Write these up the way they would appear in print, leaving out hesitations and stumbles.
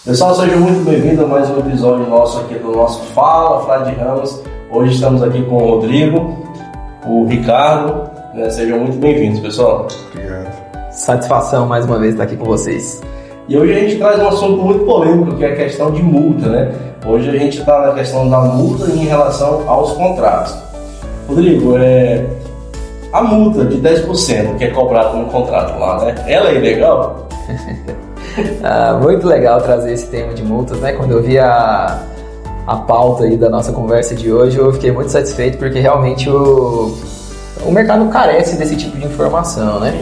Pessoal, sejam muito bem-vindos a mais um episódio nosso aqui do nosso Fala Frade Ramos. Hoje estamos aqui com o Rodrigo, o Ricardo, né? Sejam muito bem-vindos, pessoal. Obrigado. Satisfação mais uma vez estar aqui com vocês. E hoje a gente traz um assunto muito polêmico, que é a questão de multa, né? Hoje a gente está na questão da multa em relação aos contratos. Rodrigo, a multa de 10% que é cobrada no contrato lá, né? Ela é ilegal? Muito legal trazer esse tema de multas, né? Quando eu vi a pauta aí da nossa conversa de hoje, eu fiquei muito satisfeito porque realmente o mercado carece desse tipo de informação, né?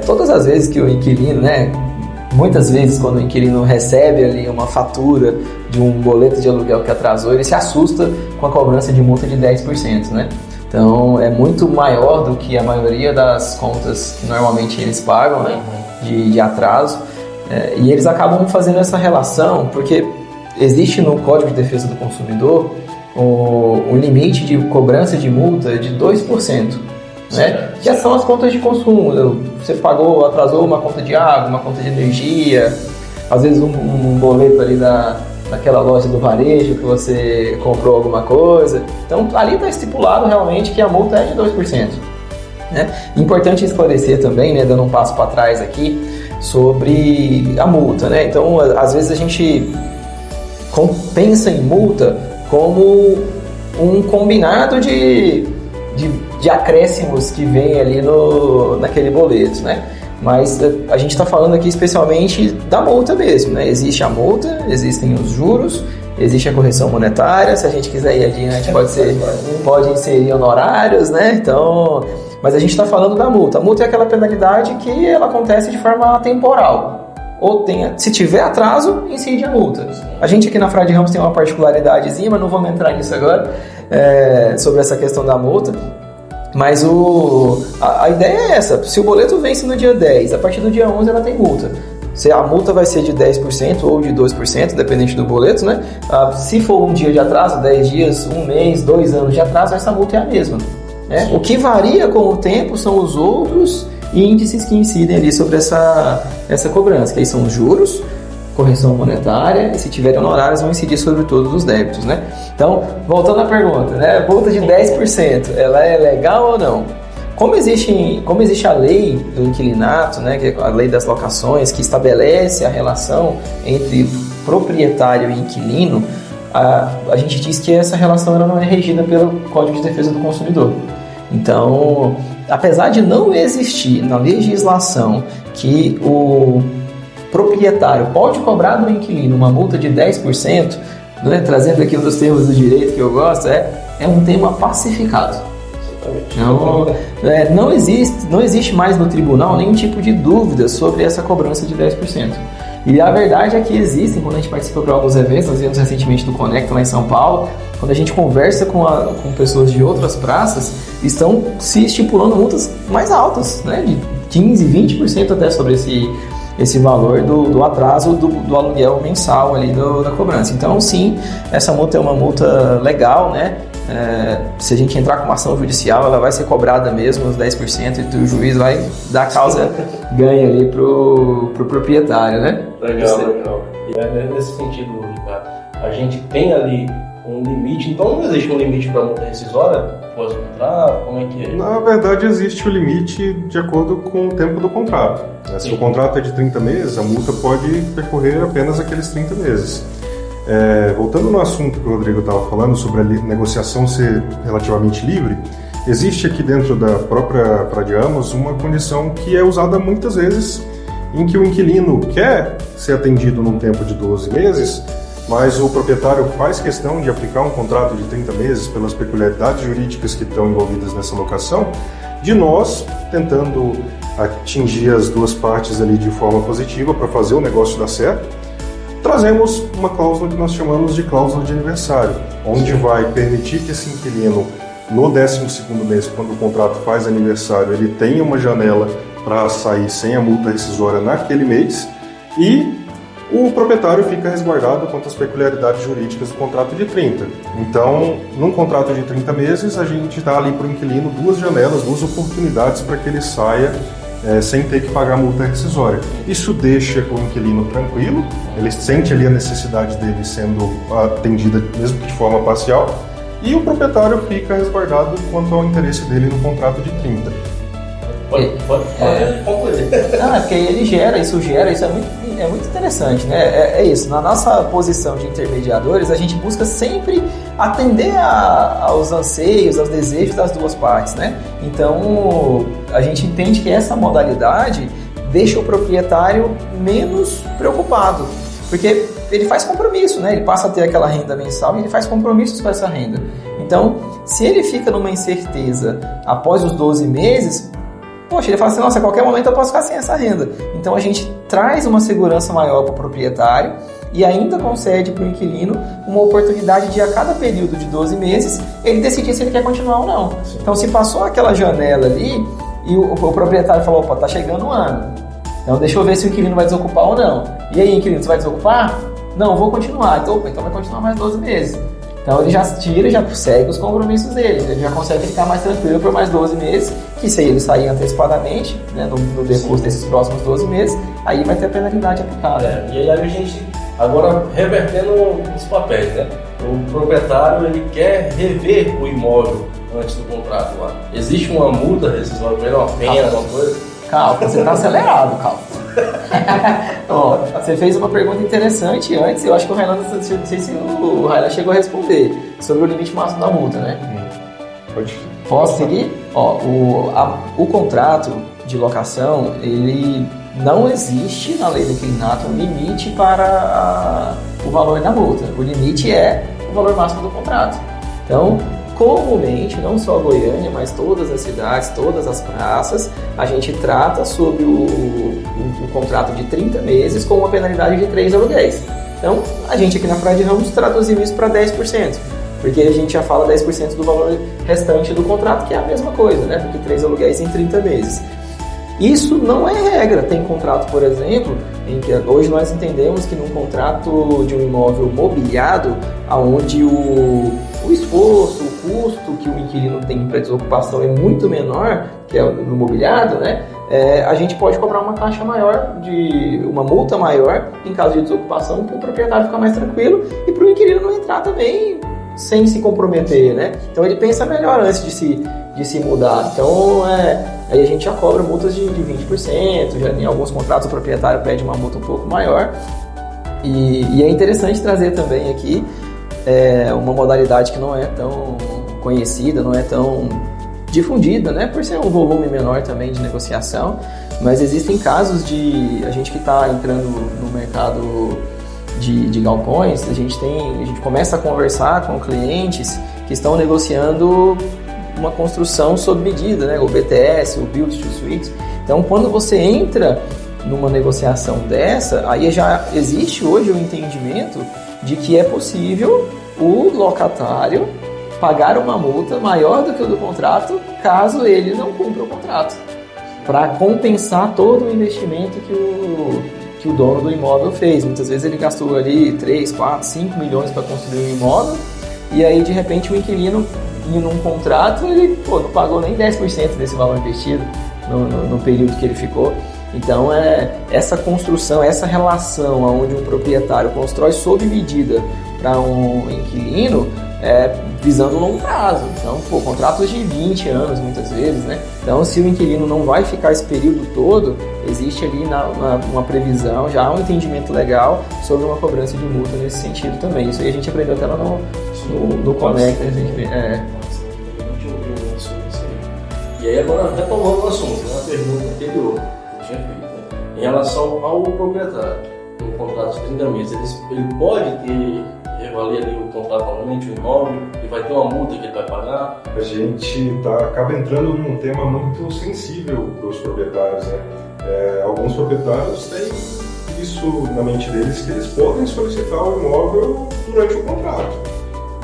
Todas as vezes que o inquilino, né? Muitas vezes quando o inquilino recebe ali uma fatura de um boleto de aluguel que atrasou, ele se assusta com a cobrança de multa de 10%, né? Então é muito maior do que a maioria das contas que normalmente eles pagam, né? De atraso. E eles acabam fazendo essa relação porque existe no Código de Defesa do Consumidor o limite de cobrança de multa de 2%, né? Que são as contas de consumo. Você atrasou uma conta de água, uma conta de energia, às vezes um boleto ali daquela loja do varejo que você comprou alguma coisa. Então ali está estipulado realmente que a multa é de 2%. Né? Importante esclarecer também, né, dando um passo para trás aqui, sobre a multa, né? Então, às vezes a gente pensa em multa como um combinado de acréscimos que vem ali naquele boleto, né? Mas a gente está falando aqui especialmente da multa mesmo, né? Existe a multa, existem os juros, existe a correção monetária, se a gente quiser ir adiante pode inserir honorários, né? Então, mas a gente está falando da multa. A multa é aquela penalidade que ela acontece de forma temporal. Se tiver atraso, incide a multa. A gente aqui na Frade Ramos tem uma particularidadezinha, mas não vamos entrar nisso agora, sobre essa questão da multa. Mas a ideia é essa: se o boleto vence no dia 10, a partir do dia 11 ela tem multa. Se a multa vai ser de 10% ou de 2%, dependente do boleto, né? Se for um dia de atraso, 10 dias, um mês, 2 anos de atraso, essa multa é a mesma. Né? O que varia com o tempo são os outros índices que incidem ali sobre essa cobrança, que aí são os juros, correção monetária, e se tiverem honorários vão incidir sobre todos os débitos, né? Então, voltando à pergunta, né? Multa de 10%, ela é legal ou não? Como existe a lei do inquilinato, né, que é a lei das locações, que estabelece a relação entre proprietário e inquilino, a gente diz que essa relação ela não é regida pelo Código de Defesa do Consumidor. Então, apesar de não existir na legislação que o proprietário pode cobrar do inquilino uma multa de 10%, né, trazendo aqui um dos termos do direito que eu gosto, é um tema pacificado. Então, não existe mais no tribunal nenhum tipo de dúvida sobre essa cobrança de 10%. E a verdade é que existem, quando a gente participa de alguns eventos, nós vimos recentemente do Conecta lá em São Paulo, quando a gente conversa com pessoas de outras praças, estão se estipulando multas mais altas, né, de 15%, 20% até sobre esse valor do atraso do aluguel mensal ali da cobrança. Então, sim, essa multa é uma multa legal, né? Se a gente entrar com uma ação judicial, ela vai ser cobrada mesmo, os 10%, e o juiz vai dar causa ganha ali pro proprietário, né? Legal. E nesse sentido, Ricardo, a gente tem ali um limite, então não existe um limite para multa rescisória após o contrato? Como é que é? Na verdade, existe o limite de acordo com o tempo do contrato. Se o contrato é de 30 meses, a multa pode percorrer apenas aqueles 30 meses. Voltando no assunto que o Rodrigo estava falando sobre a negociação ser relativamente livre, existe aqui dentro da própria Frade Ramos uma condição que é usada muitas vezes, em que o inquilino quer ser atendido num tempo de 12 meses, mas o proprietário faz questão de aplicar um contrato de 30 meses pelas peculiaridades jurídicas que estão envolvidas nessa locação, de nós tentando atingir as duas partes ali de forma positiva para fazer o negócio dar certo. Trazemos uma cláusula que nós chamamos de cláusula de aniversário, onde vai permitir que esse inquilino, no 12º mês, quando o contrato faz aniversário, ele tenha uma janela para sair sem a multa rescisória naquele mês, e o proprietário fica resguardado contra as peculiaridades jurídicas do contrato de 30. Então, num contrato de 30 meses, a gente dá ali para o inquilino 2 janelas, 2 oportunidades para que ele saia sem ter que pagar multa rescisória. Isso deixa o inquilino tranquilo, ele sente ali a necessidade dele sendo atendida, mesmo que de forma parcial, e o proprietário fica resguardado quanto ao interesse dele no contrato de 30. Pode concluir. Não, é porque isso é muito interessante, né? É isso, na nossa posição de intermediadores, a gente busca sempre atender aos anseios, aos desejos das duas partes, né? Então, a gente entende que essa modalidade deixa o proprietário menos preocupado, porque ele faz compromisso, né? Ele passa a ter aquela renda mensal e ele faz compromissos com essa renda. Então, se ele fica numa incerteza após os 12 meses, poxa, ele fala assim, nossa, a qualquer momento eu posso ficar sem essa renda. Então a gente traz uma segurança maior para o proprietário e ainda concede para o inquilino uma oportunidade de, a cada período de 12 meses, ele decidir se ele quer continuar ou não. Sim. Então, se passou aquela janela ali e o proprietário falou, opa, tá chegando um ano, então deixa eu ver se o inquilino vai desocupar ou não. E aí, inquilino, você vai desocupar? Não, vou continuar. Então vai continuar mais 12 meses. Então ele já tira e já segue os compromissos dele, ele já consegue ficar mais tranquilo por mais 12 meses, que se ele sair antecipadamente, né, no decurso desses próximos 12 meses, aí vai ter a penalidade aplicada. E aí a gente, agora revertendo os papéis, né? O proprietário, ele quer rever o imóvel antes do contrato lá. Existe uma multa rescisória, uma pena, alguma coisa? Calma, você está acelerado, calma. Ó, você fez uma pergunta interessante antes, eu acho que o Railan, não sei se o Railan chegou a responder, sobre o limite máximo da multa, né? Pode. Posso seguir? Ó, o contrato de locação, ele não existe na lei do inquilinato um limite para o valor da multa. O limite é o valor máximo do contrato. Então, comumente, não só Goiânia, mas todas as cidades, todas as praças, a gente trata sobre o contrato de 30 meses com uma penalidade de 3 aluguéis. Então, a gente aqui na Praia de Ramos traduziu isso para 10%, porque a gente já fala 10% do valor restante do contrato, que é a mesma coisa, né? Porque 3 aluguéis em 30 meses. Isso não é regra. Tem contrato, por exemplo, em que hoje nós entendemos que num contrato de um imóvel mobiliado, onde o esforço, o custo que o inquilino tem para desocupação é muito menor, que é no mobiliado, né? A gente pode cobrar uma taxa maior, uma multa maior em caso de desocupação, para o proprietário ficar mais tranquilo e para o inquilino não entrar também sem se comprometer, né? Então ele pensa melhor antes de se mudar. Então aí a gente já cobra multas de 20%, já em alguns contratos o proprietário pede uma multa um pouco maior. E é interessante trazer também aqui uma modalidade que não é tão conhecida, não é tão difundida, né? Por ser um volume menor também de negociação, mas existem casos de a gente que está entrando no mercado de galpões, a gente começa a conversar com clientes que estão negociando uma construção sob medida, né? O BTS, o Build to Suite. Então, quando você entra numa negociação dessa, aí já existe hoje o entendimento de que é possível o locatário pagar uma multa maior do que o do contrato, caso ele não cumpra o contrato, para compensar todo o investimento que o dono do imóvel fez. Muitas vezes ele gastou ali 3, 4, 5 milhões para construir um imóvel, e aí de repente o inquilino, em um contrato, ele não pagou nem 10% desse valor investido no período que ele ficou. Então essa construção, essa relação onde um proprietário constrói sob medida para um inquilino, visando o longo prazo. Então, contratos de 20 anos muitas vezes, né? Então, se o inquilino não vai ficar esse período todo, existe ali uma previsão, já um entendimento legal sobre uma cobrança de multa nesse sentido também. Isso aí a gente aprendeu até lá no Conecta. E aí agora, retomando o assunto, né? A pergunta anterior que eu tinha feito, né? Em relação ao proprietário, no contrato de 30 meses, ele pode revaler ali o contrato novamente, o imóvel, e vai ter uma multa que ele vai pagar? A gente acaba entrando num tema muito sensível para os proprietários, né? Alguns proprietários têm isso na mente deles, que eles podem solicitar o imóvel durante o contrato.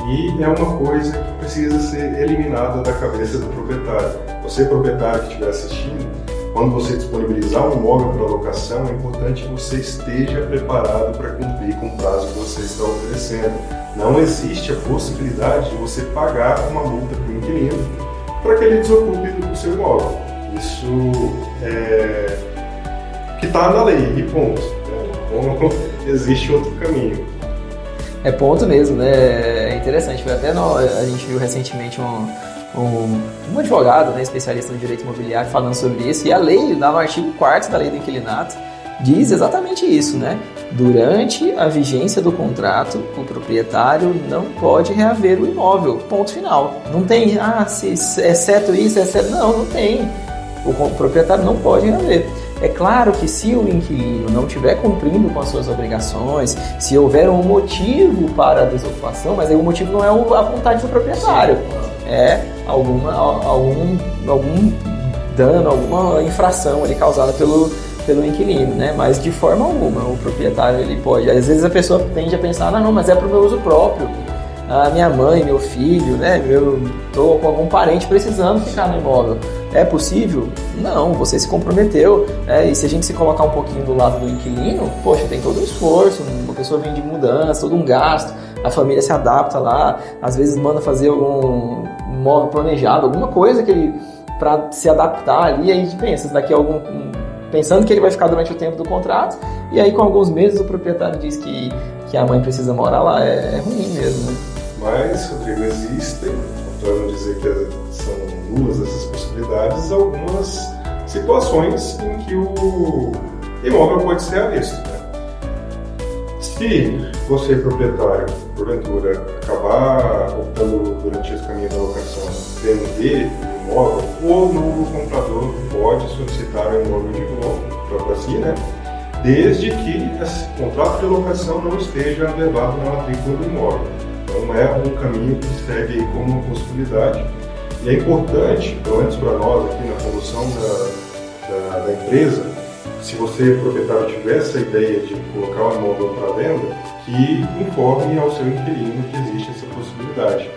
E é uma coisa que precisa ser eliminada da cabeça do proprietário. Você, proprietário que estiver assistindo, quando você disponibilizar um imóvel para locação, é importante que você esteja preparado para cumprir com o prazo que você está oferecendo. Não existe a possibilidade de você pagar uma multa para o inquilino para que ele desocupe do seu imóvel. Isso é que está na lei, e ponto. Não existe outro caminho. É ponto mesmo, né? É interessante. A gente viu recentemente um advogado, né, especialista no direito imobiliário, falando sobre isso. E a lei, lá no artigo 4º da lei do inquilinato, diz exatamente isso, né? Durante a vigência do contrato, o proprietário não pode reaver o imóvel. Ponto final. Não tem, se exceto isso, exceto... Não tem. O proprietário não pode reaver. É claro que se o inquilino não estiver cumprindo com as suas obrigações, se houver um motivo para a desocupação, mas aí o motivo não é a vontade do proprietário, é algum dano, alguma infração ali causada pelo inquilino, né? Mas de forma alguma o proprietário ele pode. Às vezes a pessoa tende a pensar, não, mas é para o meu uso próprio. A minha mãe, meu filho, né? Estou com algum parente precisando ficar no imóvel. É possível? Não, você se comprometeu. E se a gente se colocar um pouquinho do lado do inquilino, poxa, tem todo um esforço, uma pessoa vem de mudança, todo um gasto, a família se adapta lá, às vezes manda fazer algum imóvel planejado, alguma coisa que ele para se adaptar ali, aí a gente pensa, pensando que ele vai ficar durante o tempo do contrato, e aí com alguns meses o proprietário diz que a mãe precisa morar lá, é ruim mesmo, né? Mas, Rodrigo, existem, para não dizer que são nulas essas possibilidades, algumas situações em que o imóvel pode ser avesso, né? Se você, proprietário, porventura, acabar optando durante esse caminho da locação vender o imóvel, o novo comprador pode solicitar o imóvel de volta para si, né? Desde que esse contrato de locação não esteja averbado na matrícula do imóvel. Então é um caminho que segue aí como uma possibilidade. E é importante, pelo menos para nós aqui na condução da empresa, se você, proprietário, tiver essa ideia de colocar o imóvel para venda, que informe ao seu inquilino que existe essa possibilidade.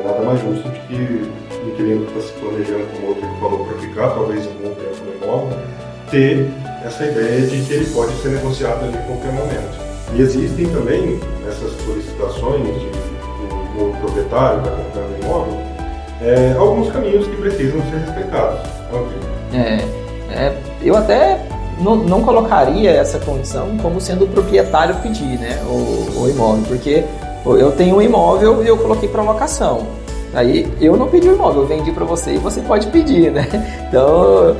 Nada mais justo do que o inquilino que está se planejando, como o Rodrigo falou, para ficar talvez um bom tempo no imóvel, ter essa ideia de que ele pode ser negociado ali em qualquer momento. E existem também, nessas solicitações do proprietário que está comprando o imóvel, alguns caminhos que precisam ser respeitados. Eu até não colocaria essa condição como sendo o proprietário pedir, né, o imóvel, porque eu tenho um imóvel e eu coloquei para locação. Aí eu não pedi o imóvel, eu vendi para você e você pode pedir, né? Então,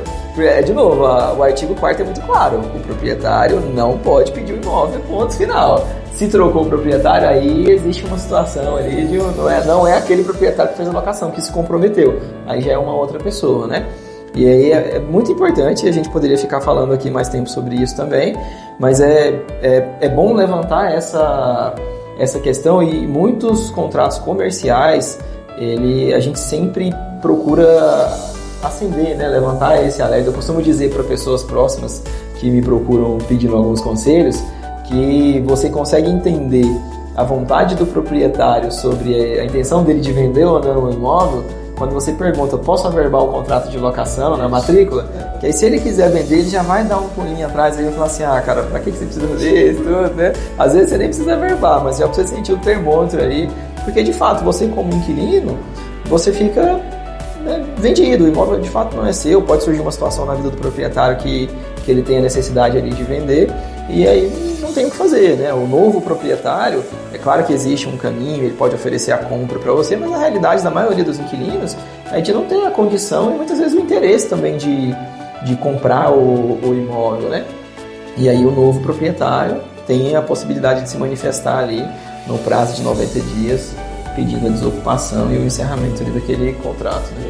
de novo, o artigo 4º é muito claro, o proprietário não pode pedir o imóvel, ponto final. Se trocou o proprietário, aí existe uma situação ali de não é aquele proprietário que fez a locação, que se comprometeu, aí já é uma outra pessoa, né? E aí é muito importante, a gente poderia ficar falando aqui mais tempo sobre isso também, mas é bom levantar essa questão, e muitos contratos comerciais, a gente sempre procura acender, né, levantar esse alerta. Eu costumo dizer para pessoas próximas que me procuram pedindo alguns conselhos, que você consegue entender a vontade do proprietário sobre a intenção dele de vender ou não o imóvel quando você pergunta, posso averbar o contrato de locação na matrícula? Que aí se ele quiser vender, ele já vai dar um pulinho atrás e ele falar assim, cara, pra que você precisa fazer isso, tudo, né? Às vezes você nem precisa averbar, mas já pra você sentir o termômetro aí, porque de fato, você como inquilino, você fica vendido, o imóvel de fato não é seu, pode surgir uma situação na vida do proprietário que ele tem a necessidade ali de vender, e aí não tem o que fazer, né? O novo proprietário, é claro que existe um caminho, ele pode oferecer a compra para você, mas na realidade da maioria dos inquilinos, a gente não tem a condição e muitas vezes o interesse também de comprar o imóvel, né? E aí o novo proprietário tem a possibilidade de se manifestar ali no prazo de 90 dias, pedindo a desocupação e o encerramento ali daquele contrato, né?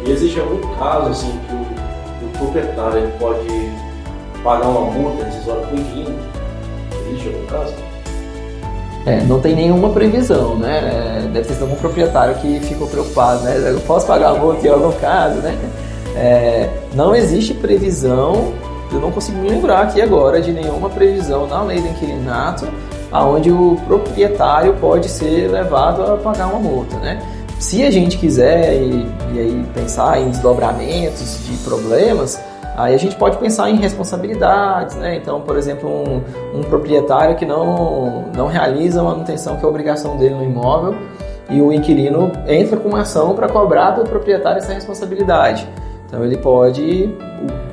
E existe algum caso assim que o proprietário ele pode pagar uma multa rescisória para o inquilino? Existe algum caso? Não tem nenhuma previsão, né? Deve ter sido algum proprietário que ficou preocupado, né? Eu posso pagar a multa em algum caso, né? Não existe previsão, eu não consigo me lembrar aqui agora de nenhuma previsão na lei do inquilinato onde o proprietário pode ser levado a pagar uma multa, né? Se a gente quiser e aí pensar em desdobramentos de problemas, aí a gente pode pensar em responsabilidades, né? Então, por exemplo, um proprietário que não realiza a manutenção que é a obrigação dele no imóvel e o inquilino entra com uma ação para cobrar do proprietário essa responsabilidade. Então ele pode,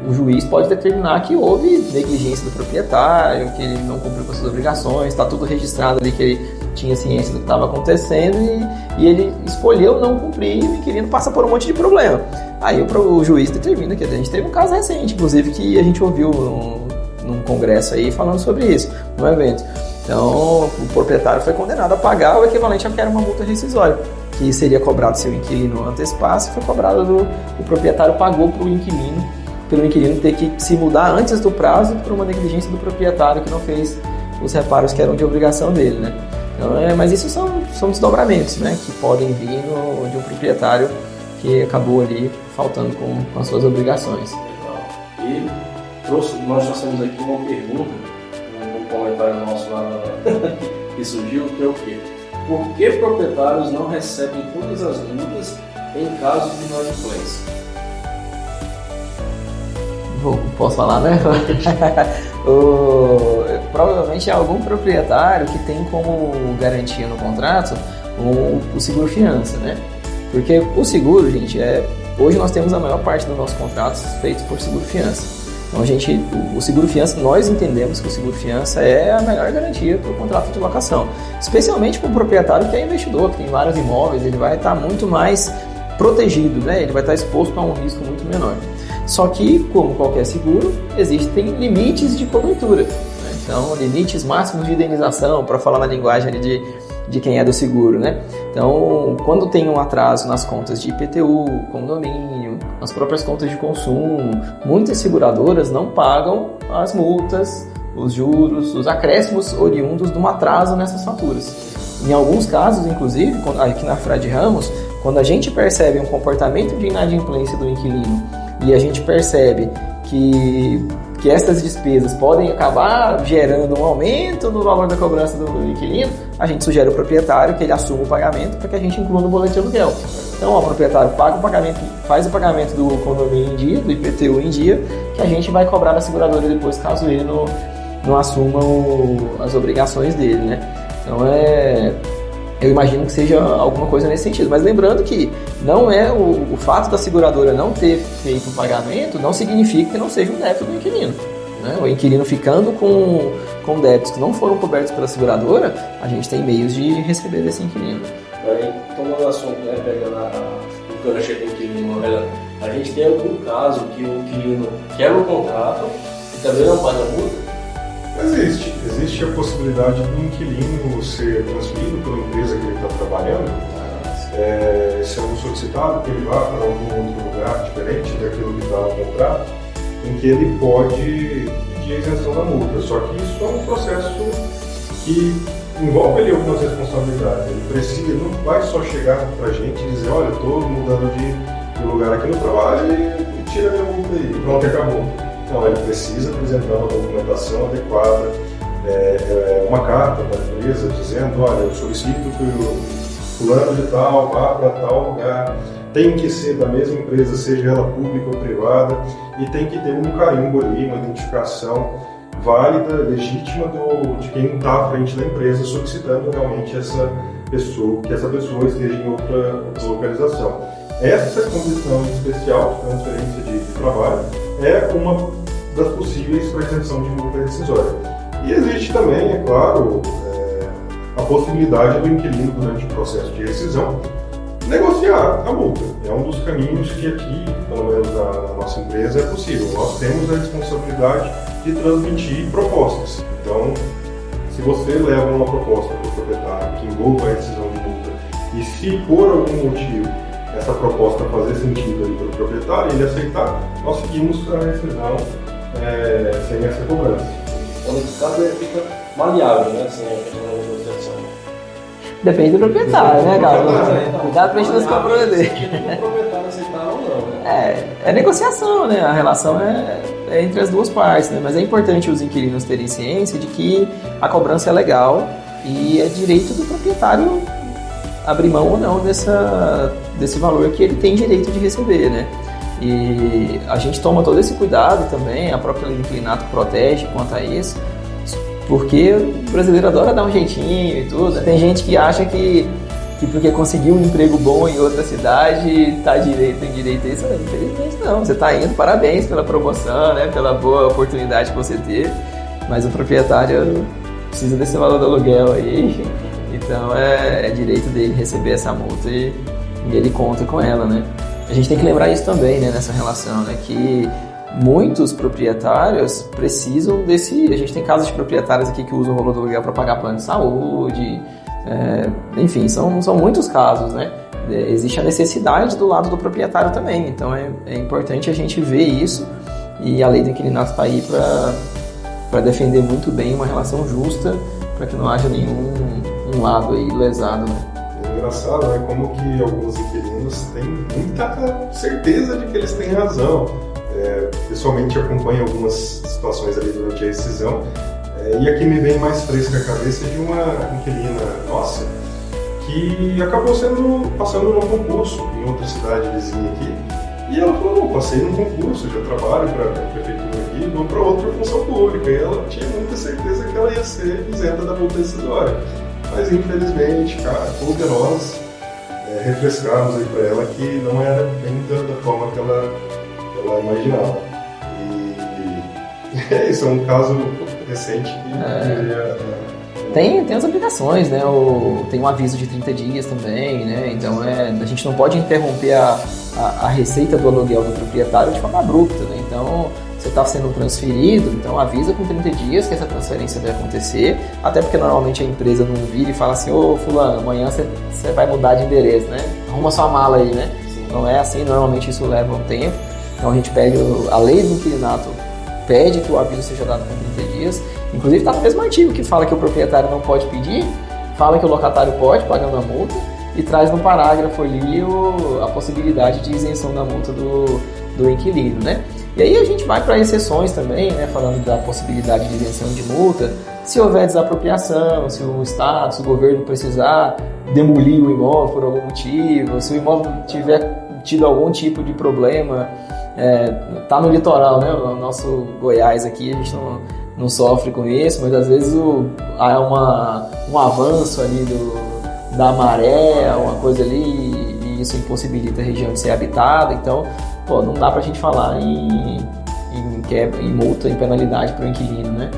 o juiz pode determinar que houve negligência do proprietário, que ele não cumpriu com as suas obrigações, está tudo registrado ali que ele tinha ciência do que estava acontecendo e ele escolheu não cumprir e o inquilino passa por um monte de problema. Aí o juiz determina que a gente teve um caso recente, inclusive, que a gente ouviu num congresso aí falando sobre isso, num evento. Então o proprietário foi condenado a pagar o equivalente ao que era uma multa rescisória, que seria cobrado se o inquilino antecipasse, foi cobrado o proprietário pagou para o inquilino, pelo inquilino ter que se mudar antes do prazo por uma negligência do proprietário que não fez os reparos que eram de obrigação dele, né? Então, mas isso são desdobramentos, né, que podem vir de um proprietário que acabou ali faltando com as suas obrigações. Legal. E nós trouxemos aqui uma pergunta, um comentário nosso lá que surgiu, que é o quê? Por que proprietários não recebem todas as multas em caso de inadimplência? Posso falar, né? Provavelmente é algum proprietário que tem como garantia no contrato o seguro fiança, né? Porque o seguro, gente, hoje nós temos a maior parte dos nossos contratos feitos por seguro fiança. Então o seguro fiança, nós entendemos que o seguro fiança é a melhor garantia para o contrato de locação, especialmente para o proprietário que é investidor, que tem vários imóveis, ele vai estar muito mais protegido, né? Ele vai estar exposto a um risco muito menor. Só que, como qualquer seguro, existem limites de cobertura, né? Então, limites máximos de indenização, para falar na linguagem ali de quem é do seguro, né? Então, quando tem um atraso nas contas de IPTU, condomínio, nas próprias contas de consumo, muitas seguradoras não pagam as multas, os juros, os acréscimos oriundos de um atraso nessas faturas. Em alguns casos, inclusive, aqui na Frade Ramos, quando a gente percebe um comportamento de inadimplência do inquilino e a gente percebe que essas despesas podem acabar gerando um aumento no valor da cobrança do inquilino, a gente sugere ao proprietário que ele assuma o pagamento para que a gente inclua no boleto de aluguel. Então, o proprietário paga o pagamento, faz o pagamento do condomínio em dia, do IPTU em dia, que a gente vai cobrar da seguradora depois, caso ele não assuma as obrigações dele, né? Então, eu imagino que seja alguma coisa nesse sentido. Mas lembrando que não é o fato da seguradora não ter feito o pagamento não significa que não seja um débito do inquilino, né? O inquilino ficando com débitos que não foram cobertos pela seguradora, a gente tem meios de receber desse inquilino. Aí, tomando o assunto, né, pegando o gancho do inquilino, a gente tem algum caso que o inquilino quebra o contrato e também não paga a multa? Existe a possibilidade do inquilino ser transferido pela empresa que ele está trabalhando, sendo solicitado que ele vá para algum outro lugar diferente daquilo que está no contrato, em que ele pode pedir a isenção da multa. Só que isso é um processo que envolve ele algumas responsabilidades. Ele não vai só chegar para a gente e dizer, olha, estou mudando de lugar aqui no trabalho e tira minha multa aí, pronto, acabou. Não, ele precisa apresentar uma documentação adequada, uma carta para a empresa dizendo, olha, eu solicito que o fulano de tal vá para tal lugar, tem que ser da mesma empresa, seja ela pública ou privada, e tem que ter um carimbo ali, uma identificação válida, legítima de quem está à frente da empresa solicitando realmente que essa pessoa esteja em outra localização. Essa condição especial de transferência de trabalho é uma das possíveis para isenção de multa rescisória. E existe também, é claro, a possibilidade do inquilino, durante o processo de rescisão, negociar a multa. É um dos caminhos que aqui, pelo menos na nossa empresa, é possível. Nós temos a responsabilidade de transmitir propostas. Então, se você leva uma proposta para o proprietário que envolva a rescisão de multa e se por algum motivo essa proposta fazer sentido para o proprietário, ele aceitar, nós seguimos a rescisão sem essa cobrança. Então, nesse caso, ele fica maleável, né? Assim, a questão da negociação. Depende do proprietário, né, cara? Cuidado pra gente não se comprometer. O proprietário aceitar ou não, né? É negociação, né? A relação é entre as duas partes, né? Mas é importante os inquilinos terem ciência de que a cobrança é legal e é direito do proprietário abrir mão ou não desse valor que ele tem direito de receber, né? E a gente toma todo esse cuidado também, a própria lei do inquilinato protege quanto a isso, porque o brasileiro adora dar um jeitinho e tudo. Tem gente que acha que que porque conseguiu um emprego bom em outra cidade, tem direito a isso. Infelizmente não, você está indo, parabéns pela promoção, né, pela boa oportunidade que você teve, mas o proprietário precisa desse valor do aluguel aí, então é direito dele receber essa multa e ele conta com ela, né. A gente tem que lembrar isso também, né, nessa relação, né, que muitos proprietários precisam desse... A gente tem casos de proprietários aqui que usam o valor do aluguel para pagar plano de saúde, enfim, são muitos casos, né? Existe a necessidade do lado do proprietário também, então é importante a gente ver isso, e a lei do inquilinato está aí para defender muito bem uma relação justa, para que não haja nenhum lado aí lesado, né? É engraçado, né? Como que alguns inquilinos têm muita certeza de que eles têm razão. Pessoalmente acompanho algumas situações ali durante a rescisão, e aqui me vem mais fresca a cabeça de uma inquilina nossa que acabou passando num concurso em outra cidade vizinha aqui, e ela falou, não, passei num concurso, já trabalho para a prefeitura aqui, vou para outra função pública, e ela tinha muita certeza que ela ia ser isenta da multa rescisória, mas infelizmente, cara, poderosos, refrescamos aí para ela que não era bem da forma que ela imaginava. E é isso, é um caso recente que tem as obrigações, né? Tem um aviso de 30 dias também, né? Então a gente não pode interromper a receita do aluguel do proprietário de forma abrupta, né? Então você está sendo transferido, então avisa com 30 dias que essa transferência vai acontecer, até porque normalmente a empresa não vira e fala assim, ô fulano, amanhã você vai mudar de endereço, né? Arruma sua mala aí, né? Não é assim, normalmente isso leva um tempo. Então a gente pede, a lei do inquilinato pede que o aviso seja dado com 30 dias. Inclusive está no mesmo artigo que fala que o proprietário não pode pedir, fala que o locatário pode, pagando a multa, e traz no parágrafo ali a possibilidade de isenção da multa do inquilino, né? E aí a gente vai para exceções também, né? Falando da possibilidade de isenção de multa, se houver desapropriação, se o Estado, se o governo precisar demolir o imóvel por algum motivo, se o imóvel tiver tido algum tipo de problema, tá no litoral, né? O nosso Goiás aqui, a gente não sofre com isso, mas às vezes há um avanço ali da maré, uma coisa ali, e isso impossibilita a região de ser habitada, então não dá pra gente falar em multa, em penalidade para o inquilino, né?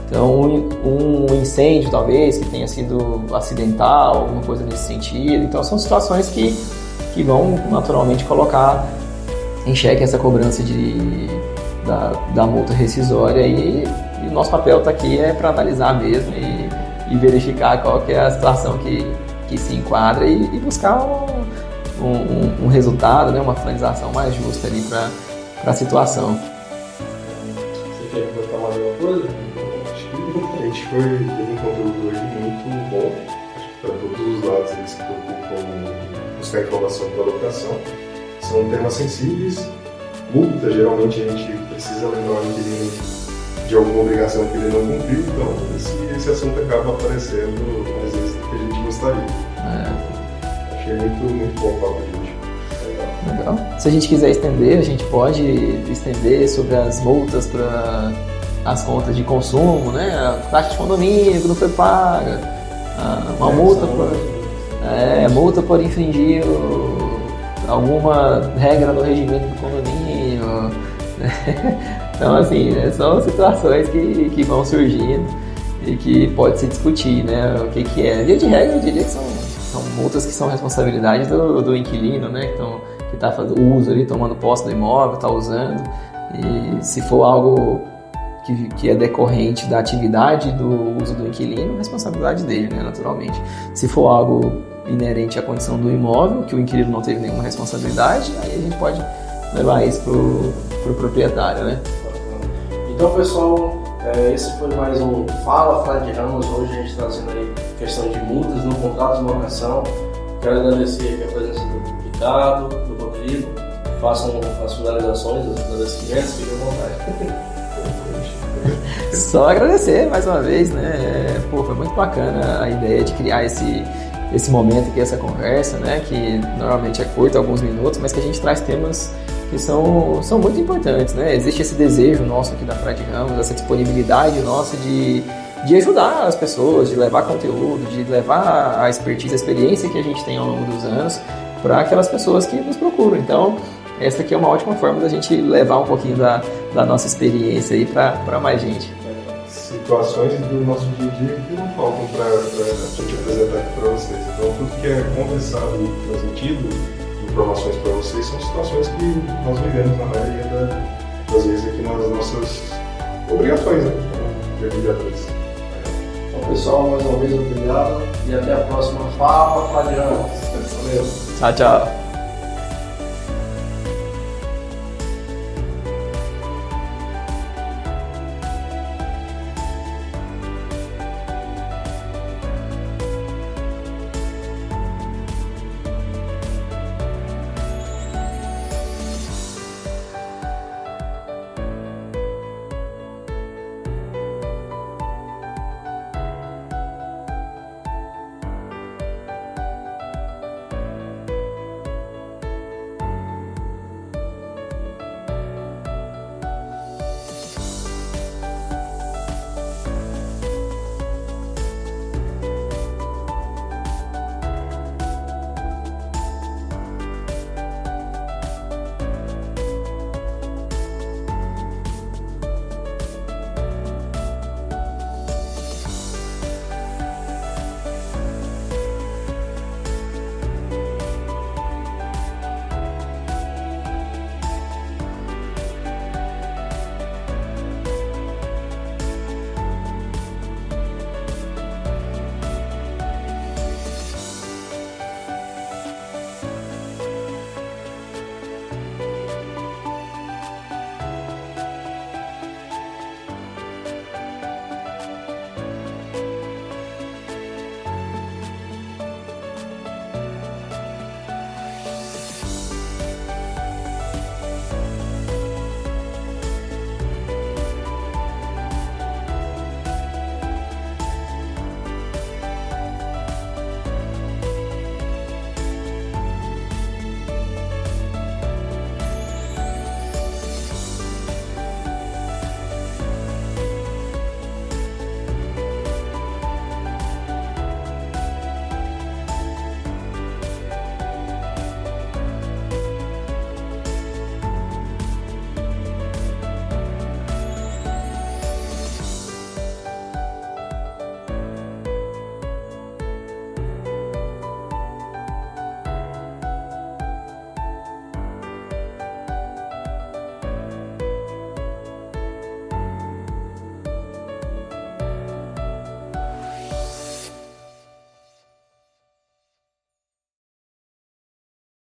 Então um incêndio talvez que tenha sido acidental, alguma coisa nesse sentido, então são situações que vão naturalmente colocar em xeque essa cobrança da multa rescisória, e o nosso papel está aqui para analisar mesmo e verificar qual que é a situação que se enquadra e buscar um resultado, né, uma finalização mais justa ali para a situação. Você quer botar mais alguma coisa? Acho que a gente teve um conteúdo hoje muito bom, acho que para todos os lados eles se preocupam em buscar informação para a locação. São temas sensíveis. Multa, geralmente a gente precisa lembrar o inquilino de alguma obrigação que ele não cumpriu, então esse assunto acaba aparecendo mais vezes do que a gente gostaria. Achei muito bom o papo de hoje. Legal. Se a gente quiser estender, a gente pode estender sobre as multas para as contas de consumo, né? A taxa de condomínio que não foi paga, uma multa por infringir alguma regra do regimento do condomínio. Então, assim, são situações que vão surgindo e que pode se discutir, né? O que é. Via de regra, eu diria que são multas que são responsabilidade do inquilino, né? Que está fazendo uso ali, tomando posse do imóvel, está usando. E se for algo que é decorrente da atividade do uso do inquilino, responsabilidade dele, né? Naturalmente. Se for algo inerente à condição do imóvel, que o inquilino não teve nenhuma responsabilidade, aí a gente pode levar isso pro proprietário, né? Então, pessoal, esse foi mais um Fala Frade Ramos. Hoje a gente está trazendo aí questão de multas no contrato de locação. Quero agradecer aqui a presença do Ricardo, do Rodrigo. Façam as finalizações, os agradecimentos, fiquem à vontade. Só agradecer mais uma vez, né? Foi muito bacana a ideia de criar esse momento aqui, essa conversa, né? Que normalmente é curta, alguns minutos, mas que a gente traz temas que são muito importantes, né? Existe esse desejo nosso aqui da Frade Ramos, essa disponibilidade nossa de de ajudar as pessoas, de levar conteúdo, de levar a expertise, a experiência que a gente tem ao longo dos anos para aquelas pessoas que nos procuram. Então, essa aqui é uma ótima forma da gente levar um pouquinho da nossa experiência aí para mais gente. Situações do nosso dia a dia que não faltam para a gente apresentar aqui para vocês. Então, tudo que é conversado e transmitido, informações para vocês, são situações que nós vivemos na maioria das vezes aqui nas nossas obrigações, né, como mergulhadores. Então, pessoal, mais uma vez, obrigado e até a próxima. Fala, Fladiano. Valeu. Tchau, tchau.